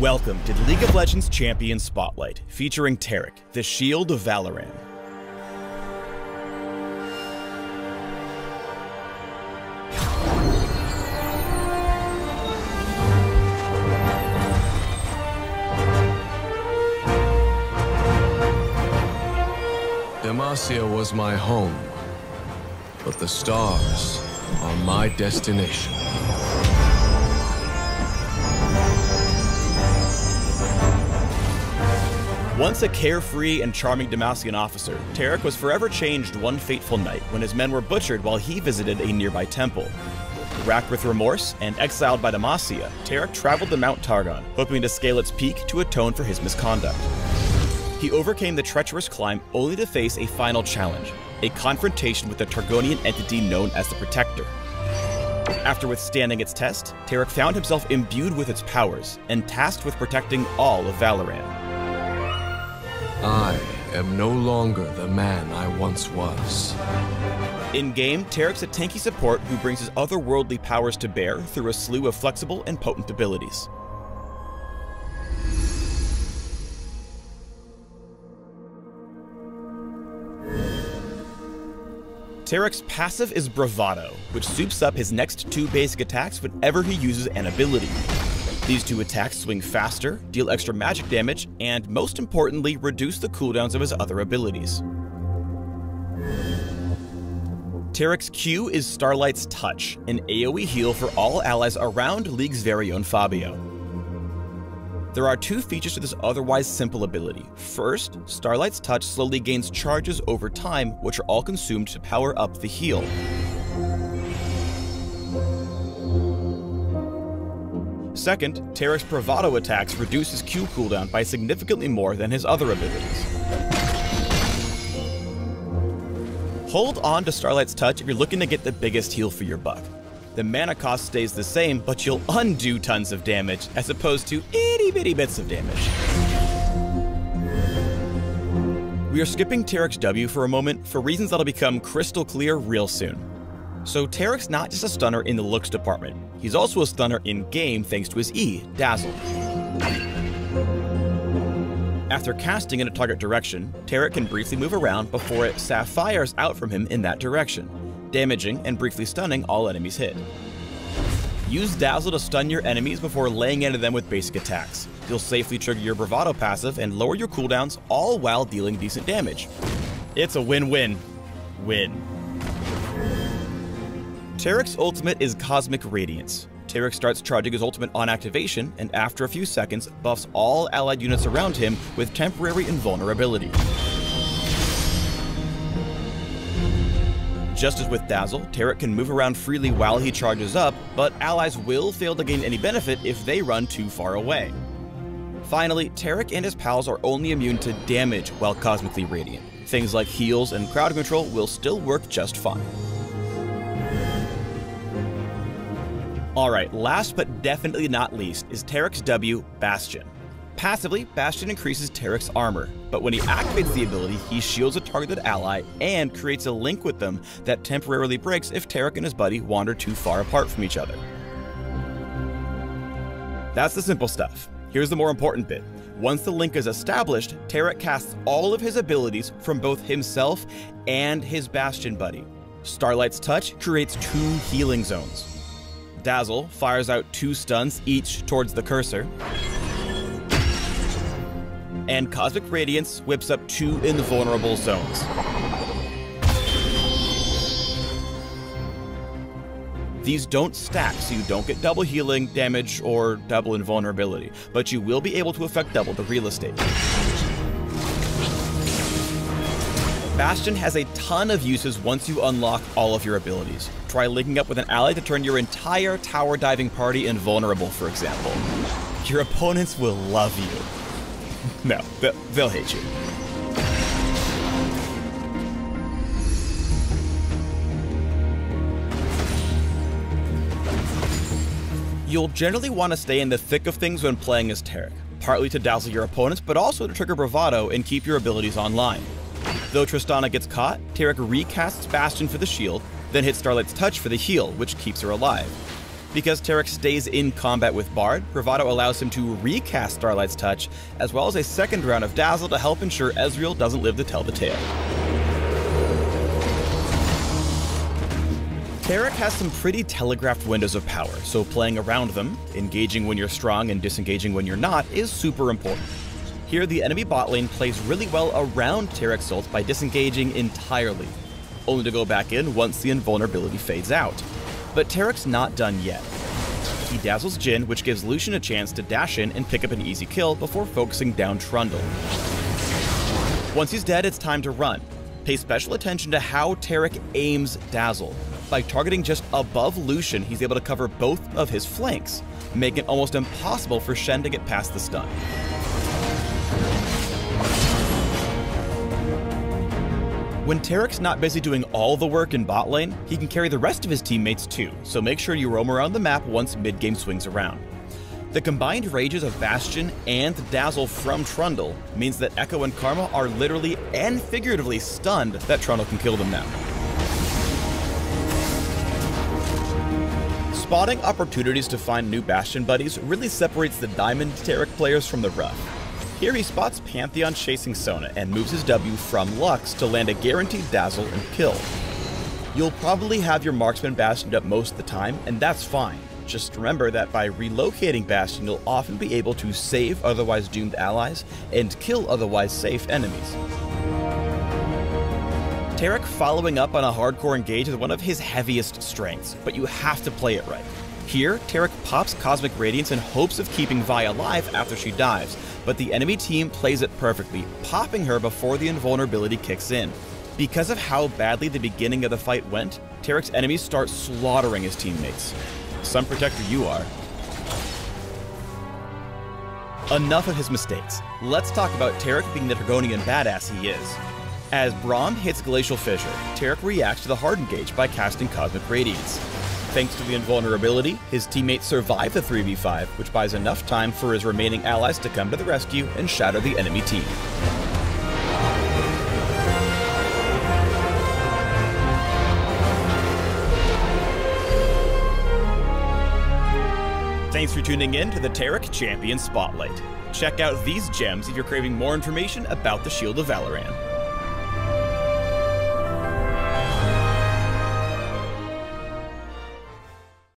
Welcome to League of Legends Champion Spotlight, featuring Taric, the Shield of Valoran. Demacia was my home, but the stars are my destination. Once a carefree and charming Demacian officer, Taric was forever changed one fateful night when his men were butchered while he visited a nearby temple. Racked with remorse and exiled by Demacia, Taric traveled to Mount Targon, hoping to scale its peak to atone for his misconduct. He overcame the treacherous climb only to face a final challenge, a confrontation with the Targonian entity known as the Protector. After withstanding its test, Taric found himself imbued with its powers and tasked with protecting all of Valoran. I am no longer the man I once was. In-game, Taric's a tanky support who brings his otherworldly powers to bear through a slew of flexible and potent abilities. Taric's passive is Bravado, which soups up his next two basic attacks whenever he uses an ability. These two attacks swing faster, deal extra magic damage, and most importantly, reduce the cooldowns of his other abilities. Taric's Q is Starlight's Touch, an AoE heal for all allies around League's very own Fabio. There are two features to this otherwise simple ability. First, Starlight's Touch slowly gains charges over time, which are all consumed to power up the heal. Second, Taric's Bravado attacks reduce his Q cooldown by significantly more than his other abilities. Hold on to Starlight's Touch if you're looking to get the biggest heal for your buck. The mana cost stays the same, but you'll undo tons of damage, as opposed to itty-bitty bits of damage. We are skipping Taric's W for a moment for reasons that'll become crystal clear real soon. So Taric's not just a stunner in the looks department, he's also a stunner in-game thanks to his E, Dazzle. After casting in a target direction, Taric can briefly move around before it sapphires out from him in that direction, damaging and briefly stunning all enemies hit. Use Dazzle to stun your enemies before laying into them with basic attacks. You'll safely trigger your Bravado passive and lower your cooldowns, all while dealing decent damage. It's a win-win. Win. Taric's ultimate is Cosmic Radiance. Taric starts charging his ultimate on activation, and after a few seconds, buffs all allied units around him with temporary invulnerability. Just as with Dazzle, Taric can move around freely while he charges up, but allies will fail to gain any benefit if they run too far away. Finally, Taric and his pals are only immune to damage while cosmically radiant. Things like heals and crowd control will still work just fine. Alright, last but definitely not least is Taric's W, Bastion. Passively, Bastion increases Taric's armor, but when he activates the ability, he shields a targeted ally and creates a link with them that temporarily breaks if Taric and his buddy wander too far apart from each other. That's the simple stuff. Here's the more important bit. Once the link is established, Taric casts all of his abilities from both himself and his Bastion buddy. Starlight's Touch creates 2 healing zones. Dazzle fires out 2 stuns each towards the cursor, and Cosmic Radiance whips up 2 invulnerable zones. These don't stack, so you don't get double healing, damage, or double invulnerability, but you will be able to affect double the real estate. Bastion has a ton of uses once you unlock all of your abilities. Try linking up with an ally to turn your entire tower diving party invulnerable, for example. Your opponents will love you. No, they'll hate you. You'll generally want to stay in the thick of things when playing as Taric, partly to dazzle your opponents, but also to trigger Bravado and keep your abilities online. Though Tristana gets caught, Taric recasts Bastion for the shield, then hits Starlight's Touch for the heal, which keeps her alive. Because Taric stays in combat with Bard, Bravado allows him to recast Starlight's Touch, as well as a second round of Dazzle to help ensure Ezreal doesn't live to tell the tale. Taric has some pretty telegraphed windows of power, so playing around them, engaging when you're strong and disengaging when you're not, is super important. Here, the enemy bot lane plays really well around Taric's ult by disengaging entirely, only to go back in once the invulnerability fades out. But Taric's not done yet. He dazzles Jhin, which gives Lucian a chance to dash in and pick up an easy kill before focusing down Trundle. Once he's dead, it's time to run. Pay special attention to how Taric aims Dazzle. By targeting just above Lucian, he's able to cover both of his flanks, making it almost impossible for Shen to get past the stun. When Taric's not busy doing all the work in bot lane, he can carry the rest of his teammates too, so make sure you roam around the map once mid-game swings around. The combined rages of Bastion and Dazzle from Trundle means that Echo and Karma are literally and figuratively stunned that Trundle can kill them now. Spotting opportunities to find new Bastion buddies really separates the Diamond Taric players from the rough. Here he spots Pantheon chasing Sona and moves his W from Lux to land a guaranteed Dazzle and kill. You'll probably have your marksman Bastioned up most of the time, and that's fine. Just remember that by relocating Bastion, you'll often be able to save otherwise doomed allies and kill otherwise safe enemies. Taric following up on a hardcore engage is one of his heaviest strengths, but you have to play it right. Here, Taric pops Cosmic Radiance in hopes of keeping Vi alive after she dives, but the enemy team plays it perfectly, popping her before the invulnerability kicks in. Because of how badly the beginning of the fight went, Taric's enemies start slaughtering his teammates. Sun Protector you are. Enough of his mistakes. Let's talk about Taric being the Dragonian badass he is. As Braum hits Glacial Fissure, Taric reacts to the hard engage by casting Cosmic Radiance. Thanks to the invulnerability, his teammates survive the 3v5, which buys enough time for his remaining allies to come to the rescue and shatter the enemy team. Thanks for tuning in to the Taric Champion Spotlight. Check out these gems if you're craving more information about the Shield of Valoran.